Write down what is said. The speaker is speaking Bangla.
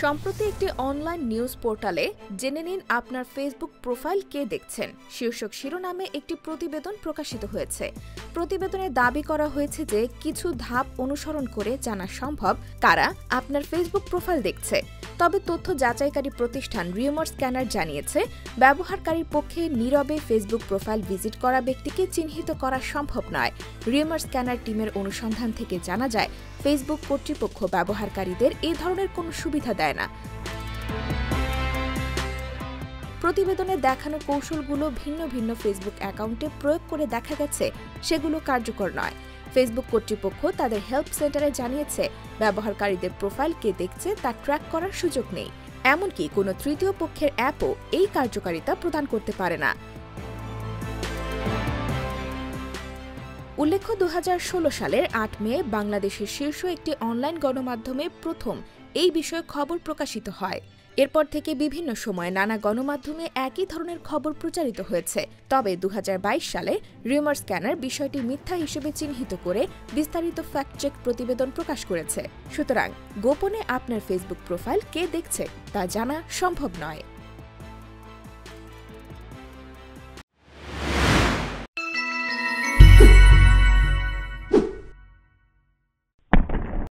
সম্প্রতি একটি অনলাইন নিউজ পোর্টালে জেনে নিন আপনার ফেসবুক প্রোফাইল কে দেখছেন শীর্ষক শিরোনামে একটি প্রতিবেদন প্রকাশিত হয়েছে। প্রতিবেদনে দাবি করা হয়েছে যে কিছু ধাপ অনুসরণ করে জানা সম্ভব কারা আপনার ফেসবুক প্রোফাইল দেখছে। তবে তথ্য যাচাইকারী প্রতিষ্ঠান রিউমার স্ক্যানার জানিয়েছে, ব্যবহারকারীর পক্ষে নীরবে ফেসবুক প্রোফাইল ভিজিট করা ব্যক্তিকে চিহ্নিত করা সম্ভব নয়। রিউমার স্ক্যানার টিমের অনুসন্ধান থেকে জানা যায়, ফেসবুক কর্তৃপক্ষ ব্যবহারকারীদের এই ধরনের কোনো সুবিধা দেয় না। প্রতিবেদনে দেখানো কৌশলগুলো ভিন্ন ভিন্ন ফেসবুক অ্যাকাউন্টে প্রয়োগ করে দেখা গেছে সেগুলো কার্যকর নয়। ফেসবুক কর্তৃপক্ষ তাদের হেল্প সেন্টারে জানিয়েছে, ব্যবহারকারীদের প্রোফাইল কে দেখছে তা ট্র্যাক করার সুযোগ নেই। এমনকি কোনো তৃতীয় পক্ষের অ্যাপও এই কার্যকারিতা প্রদান করতে পারে না। উল্লেখ্য, ২০১৬ সালের ৮ মে বাংলাদেশের শীর্ষ একটি অনলাইন গণমাধ্যমে প্রথম এই বিষয়ে খবর প্রকাশিত হয়। এরপর থেকে বিভিন্ন সময়ে নানা গণমাধ্যমে একই ধরনের খবর প্রচারিত হয়েছে। তবে ২০২২ সালে রিউমার স্ক্যানার বিষয়টি মিথ্যা হিসেবে চিহ্নিত করে বিস্তারিত ফ্যাক্ট চেক প্রতিবেদন প্রকাশ করেছে। সুতরাং গোপনে আপনার ফেসবুক প্রোফাইল কে দেখছে তা জানা সম্ভব নয়।